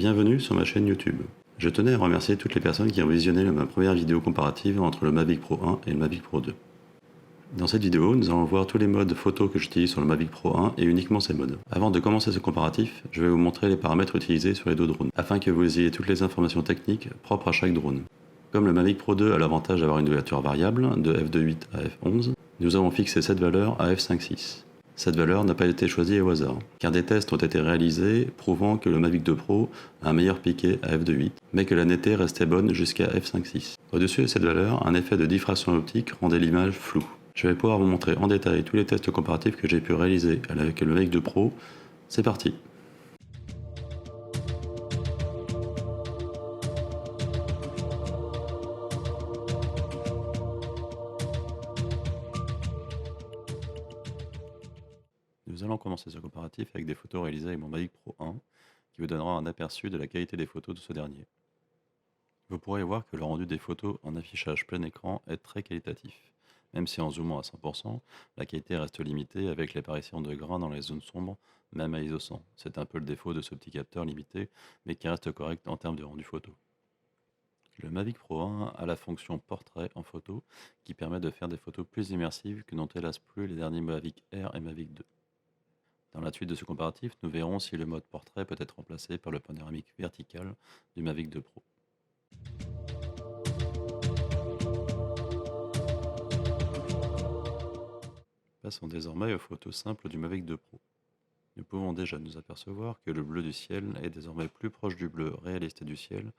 Bienvenue sur ma chaîne YouTube. Je tenais à remercier toutes les personnes qui ont visionné ma première vidéo comparative entre le Mavic Pro 1 et le Mavic Pro 2. Dans cette vidéo, nous allons voir tous les modes photo que j'utilise sur le Mavic Pro 1 et uniquement ces modes. Avant de commencer ce comparatif, je vais vous montrer les paramètres utilisés sur les deux drones, afin que vous ayez toutes les informations techniques propres à chaque drone. Comme le Mavic Pro 2 a l'avantage d'avoir une ouverture variable de f2.8 à f11, nous avons fixé cette valeur à f5.6. Cette valeur n'a pas été choisie au hasard, car des tests ont été réalisés prouvant que le Mavic 2 Pro a un meilleur piqué à f2.8, mais que la netteté restait bonne jusqu'à f5.6. Au-dessus de cette valeur, un effet de diffraction optique rendait l'image floue. Je vais pouvoir vous montrer en détail tous les tests comparatifs que j'ai pu réaliser avec le Mavic 2 Pro. C'est parti! Nous allons commencer ce comparatif avec des photos réalisées avec mon Mavic Pro 1, qui vous donnera un aperçu de la qualité des photos de ce dernier. Vous pourrez voir que le rendu des photos en affichage plein écran est très qualitatif. Même si en zoomant à 100%, la qualité reste limitée avec l'apparition de grains dans les zones sombres, même à ISO 100. C'est un peu le défaut de ce petit capteur limité, mais qui reste correct en termes de rendu photo. Le Mavic Pro 1 a la fonction portrait en photo, qui permet de faire des photos plus immersives que n'ont hélas plus les derniers Mavic Air et Mavic 2. Dans la suite de ce comparatif, nous verrons si le mode portrait peut être remplacé par le panoramique vertical du Mavic 2 Pro. Passons désormais aux photos simples du Mavic 2 Pro. Nous pouvons déjà nous apercevoir que le bleu du ciel est désormais plus proche du bleu réaliste du ciel,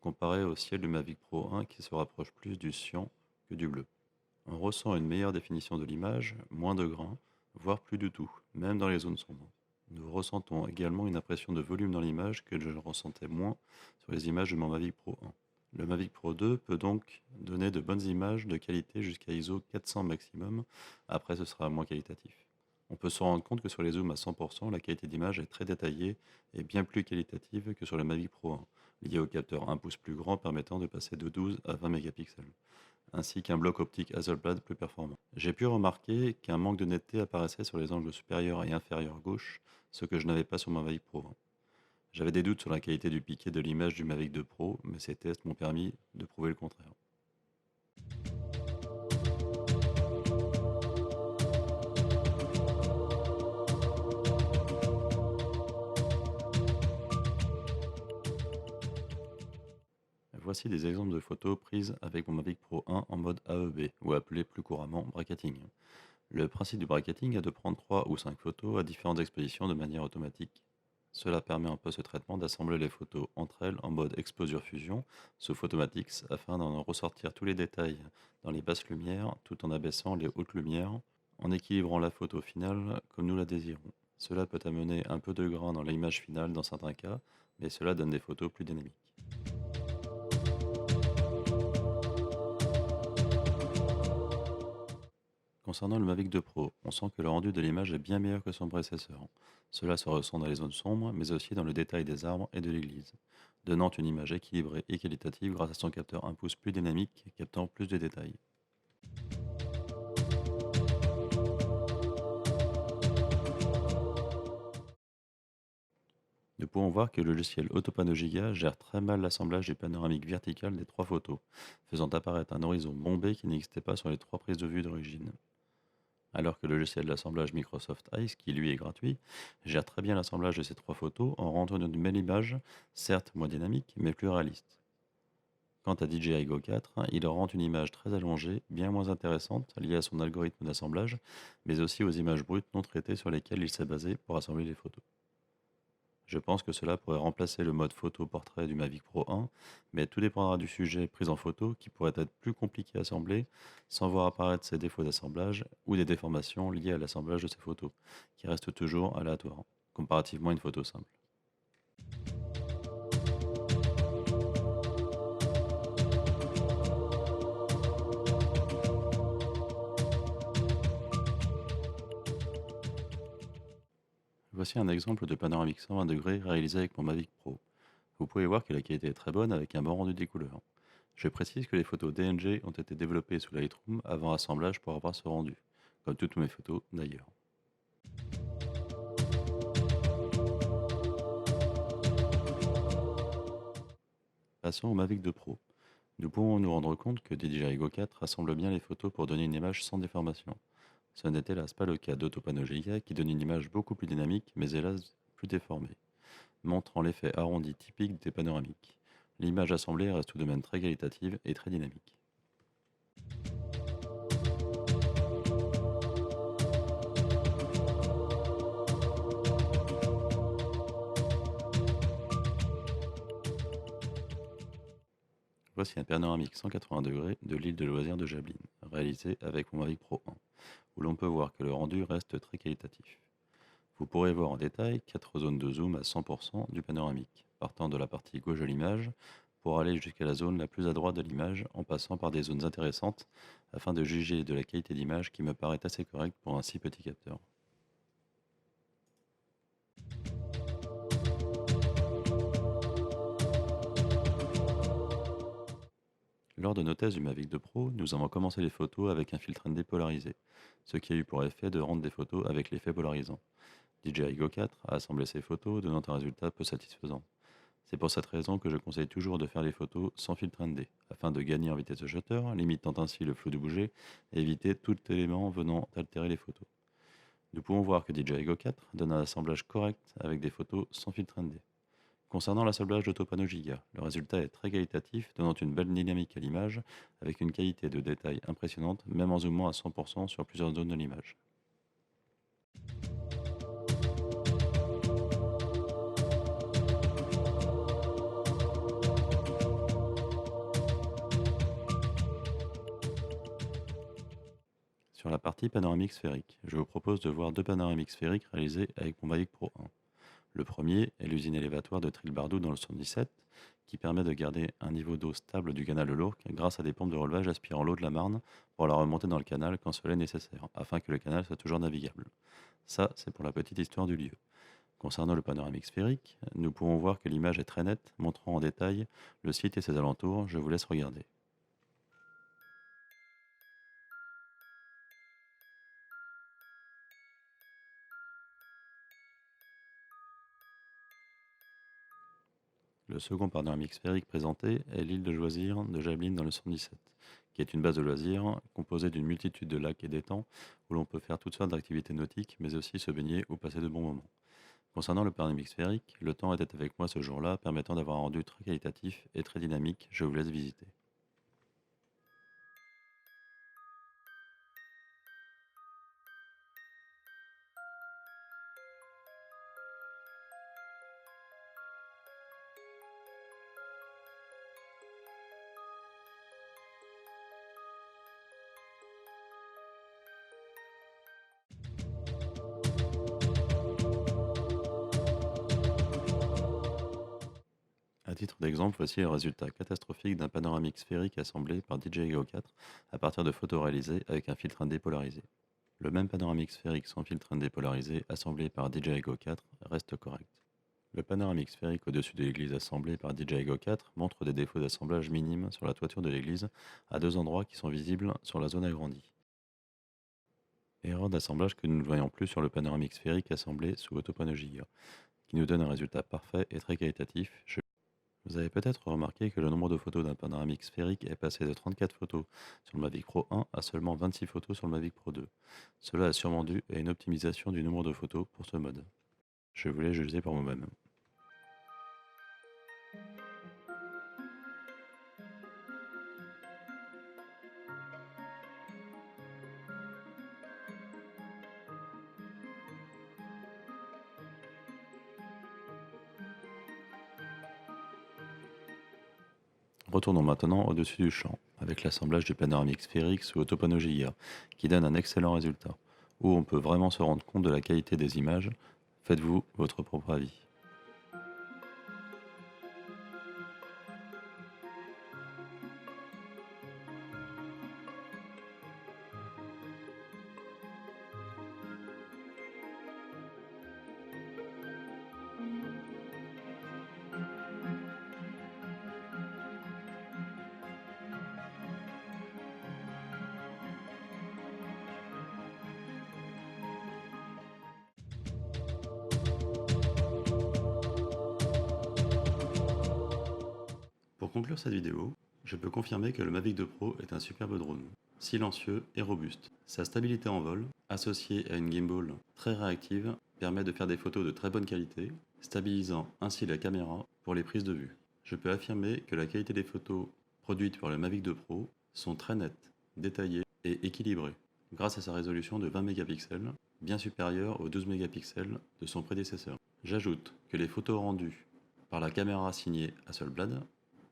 comparé au ciel du Mavic Pro 1 qui se rapproche plus du cyan que du bleu. On ressent une meilleure définition de l'image, moins de grains, voire plus du tout, même dans les zones sombres. Nous ressentons également une impression de volume dans l'image que je ressentais moins sur les images de mon Mavic Pro 1. Le Mavic Pro 2 peut donc donner de bonnes images de qualité jusqu'à ISO 400 maximum, après ce sera moins qualitatif. On peut se rendre compte que sur les zooms à 100%, la qualité d'image est très détaillée et bien plus qualitative que sur le Mavic Pro 1, lié au capteur 1 pouce plus grand permettant de passer de 12 à 20 mégapixels, ainsi qu'un bloc optique Hasselblad plus performant. J'ai pu remarquer qu'un manque de netteté apparaissait sur les angles supérieurs et inférieurs gauche, ce que je n'avais pas sur mon Mavic Pro 1. J'avais des doutes sur la qualité du piqué de l'image du Mavic 2 Pro, mais ces tests m'ont permis de prouver le contraire. Voici des exemples de photos prises avec mon Mavic Pro 1 en mode AEB, ou appelé plus couramment bracketing. Le principe du bracketing est de prendre 3 ou 5 photos à différentes expositions de manière automatique. Cela permet en post-traitement d'assembler les photos entre elles en mode exposure-fusion sous Photomatix afin d'en ressortir tous les détails dans les basses lumières tout en abaissant les hautes lumières, en équilibrant la photo finale comme nous la désirons. Cela peut amener un peu de grain dans l'image finale dans certains cas, mais cela donne des photos plus dynamiques. Concernant le Mavic 2 Pro, on sent que le rendu de l'image est bien meilleur que son prédécesseur. Cela se ressent dans les zones sombres, mais aussi dans le détail des arbres et de l'église, donnant une image équilibrée et qualitative grâce à son capteur 1 pouce plus dynamique, captant plus de détails. Nous pouvons voir que le logiciel Autopano Giga gère très mal l'assemblage du panoramique vertical des 3 photos, faisant apparaître un horizon bombé qui n'existait pas sur les 3 prises de vue d'origine. Alors que le logiciel d'assemblage Microsoft Ice, qui lui est gratuit, gère très bien l'assemblage de ces 3 photos en rendant une belle image, certes moins dynamique, mais plus réaliste. Quant à DJI Go 4, il rend une image très allongée, bien moins intéressante, liée à son algorithme d'assemblage, mais aussi aux images brutes non traitées sur lesquelles il s'est basé pour assembler les photos. Je pense que cela pourrait remplacer le mode photo-portrait du Mavic Pro 1, mais tout dépendra du sujet pris en photo qui pourrait être plus compliqué à assembler sans voir apparaître ses défauts d'assemblage ou des déformations liées à l'assemblage de ces photos, qui restent toujours aléatoires, comparativement à une photo simple. Voici un exemple de panoramique 120 degrés réalisé avec mon Mavic Pro. Vous pouvez voir que la qualité est très bonne avec un bon rendu des couleurs. Je précise que les photos DNG ont été développées sous Lightroom avant assemblage pour avoir ce rendu, comme toutes mes photos d'ailleurs. Passons au Mavic 2 Pro. Nous pouvons nous rendre compte que DJI Go 4 rassemble bien les photos pour donner une image sans déformation. Ce n'est hélas pas le cas d'Autopano Giga qui donne une image beaucoup plus dynamique mais hélas plus déformée, montrant l'effet arrondi typique des panoramiques. L'image assemblée reste tout de même très qualitative et très dynamique. Voici un panoramique 180 degrés de l'île de loisirs de Jablin, réalisé avec mon Mavic Pro 1, où l'on peut voir que le rendu reste très qualitatif. Vous pourrez voir en détail 4 zones de zoom à 100% du panoramique, partant de la partie gauche de l'image pour aller jusqu'à la zone la plus à droite de l'image en passant par des zones intéressantes afin de juger de la qualité d'image qui me paraît assez correcte pour un si petit capteur. Lors de nos tests du Mavic 2 Pro, nous avons commencé les photos avec un filtre ND polarisé, ce qui a eu pour effet de rendre des photos avec l'effet polarisant. DJI Go 4 a assemblé ces photos, donnant un résultat peu satisfaisant. C'est pour cette raison que je conseille toujours de faire les photos sans filtre ND, afin de gagner en vitesse de shutter, limitant ainsi le flou de bouger et éviter tout élément venant altérer les photos. Nous pouvons voir que DJI Go 4 donne un assemblage correct avec des photos sans filtre ND. Concernant l'assemblage d'Autopano Giga, le résultat est très qualitatif, donnant une belle dynamique à l'image, avec une qualité de détail impressionnante, même en zoomant à 100% sur plusieurs zones de l'image. Sur la partie panoramique sphérique, je vous propose de voir deux panoramiques sphériques réalisées avec mon Mavic Pro 1. Le premier est l'usine élévatoire de Trilbardou dans le 77, qui permet de garder un niveau d'eau stable du canal de l'Ourcq grâce à des pompes de relevage aspirant l'eau de la Marne pour la remonter dans le canal quand cela est nécessaire, afin que le canal soit toujours navigable. Ça, c'est pour la petite histoire du lieu. Concernant le panoramique sphérique, nous pouvons voir que l'image est très nette, montrant en détail le site et ses alentours. Je vous laisse regarder. Le second panoramique sphérique présenté est l'île de loisirs de Jablin dans le 117, qui est une base de loisirs composée d'une multitude de lacs et d'étangs où l'on peut faire toutes sortes d'activités nautiques, mais aussi se baigner ou passer de bons moments. Concernant le panoramique sphérique, le temps était avec moi ce jour-là, permettant d'avoir un rendu très qualitatif et très dynamique. Je vous laisse visiter. À titre d'exemple, voici le résultat catastrophique d'un panoramique sphérique assemblé par DJI Go 4 à partir de photos réalisées avec un filtre ND polarisé. Le même panoramique sphérique sans filtre ND polarisé assemblé par DJI Go 4 reste correct. Le panoramique sphérique au-dessus de l'église assemblée par DJI Go 4 montre des défauts d'assemblage minimes sur la toiture de l'église à deux endroits qui sont visibles sur la zone agrandie. Erreur d'assemblage que nous ne voyons plus sur le panoramique sphérique assemblé sous Autopano Giga, qui nous donne un résultat parfait et très qualitatif. Vous avez peut-être remarqué que le nombre de photos d'un panoramique sphérique est passé de 34 photos sur le Mavic Pro 1 à seulement 26 photos sur le Mavic Pro 2. Cela est sûrement dû à une optimisation du nombre de photos pour ce mode. Je voulais juger par moi-même. Retournons maintenant au-dessus du champ, avec l'assemblage du panoramique sphérique sous Autopano Giga, qui donne un excellent résultat, où on peut vraiment se rendre compte de la qualité des images. Faites-vous votre propre avis. Pour conclure cette vidéo, je peux confirmer que le Mavic 2 Pro est un superbe drone, silencieux et robuste. Sa stabilité en vol, associée à une gimbal très réactive, permet de faire des photos de très bonne qualité, stabilisant ainsi la caméra pour les prises de vue. Je peux affirmer que la qualité des photos produites par le Mavic 2 Pro sont très nettes, détaillées et équilibrées, grâce à sa résolution de 20 mégapixels, bien supérieure aux 12 mégapixels de son prédécesseur. J'ajoute que les photos rendues par la caméra signée Hasselblad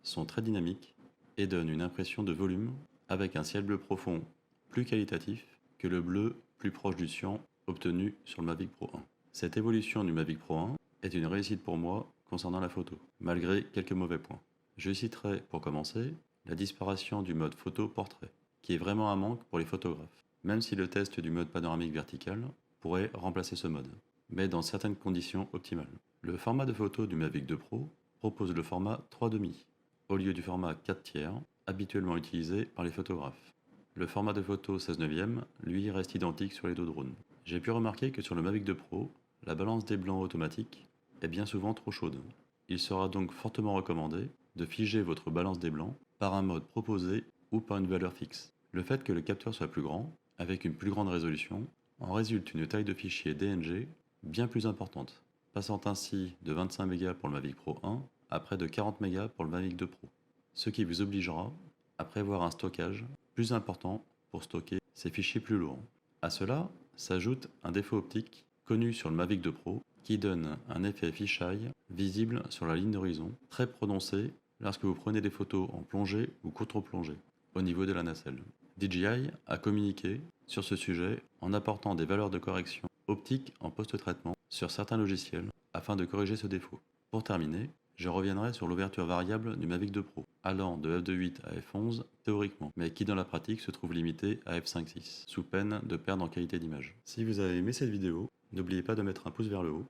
sont très dynamiques et donnent une impression de volume avec un ciel bleu profond plus qualitatif que le bleu plus proche du cyan obtenu sur le Mavic Pro 1. Cette évolution du Mavic Pro 1 est une réussite pour moi concernant la photo, malgré quelques mauvais points. Je citerai, pour commencer, la disparition du mode photo portrait, qui est vraiment un manque pour les photographes, même si le test du mode panoramique vertical pourrait remplacer ce mode, mais dans certaines conditions optimales. Le format de photo du Mavic 2 Pro propose le format 3,5, au lieu du format 4 tiers, habituellement utilisé par les photographes. Le format de photo 16 neuvième, lui, reste identique sur les deux drones. J'ai pu remarquer que sur le Mavic 2 Pro, la balance des blancs automatique est bien souvent trop chaude. Il sera donc fortement recommandé de figer votre balance des blancs par un mode proposé ou par une valeur fixe. Le fait que le capteur soit plus grand, avec une plus grande résolution, en résulte une taille de fichier DNG bien plus importante, passant ainsi de 25 mégas pour le Mavic Pro 1 à près de 40 mégas pour le Mavic 2 Pro, ce qui vous obligera à prévoir un stockage plus important pour stocker ces fichiers plus lourds. À cela s'ajoute un défaut optique connu sur le Mavic 2 Pro qui donne un effet fisheye visible sur la ligne d'horizon très prononcé lorsque vous prenez des photos en plongée ou contre-plongée au niveau de la nacelle. DJI a communiqué sur ce sujet en apportant des valeurs de correction optique en post-traitement sur certains logiciels afin de corriger ce défaut. Pour terminer, je reviendrai sur l'ouverture variable du Mavic 2 Pro, allant de f2.8 à f11 théoriquement, mais qui dans la pratique se trouve limité à f5.6, sous peine de perdre en qualité d'image. Si vous avez aimé cette vidéo, n'oubliez pas de mettre un pouce vers le haut,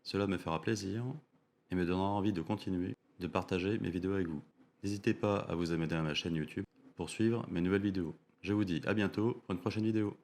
cela me fera plaisir et me donnera envie de continuer de partager mes vidéos avec vous. N'hésitez pas à vous abonner à ma chaîne YouTube pour suivre mes nouvelles vidéos. Je vous dis à bientôt pour une prochaine vidéo.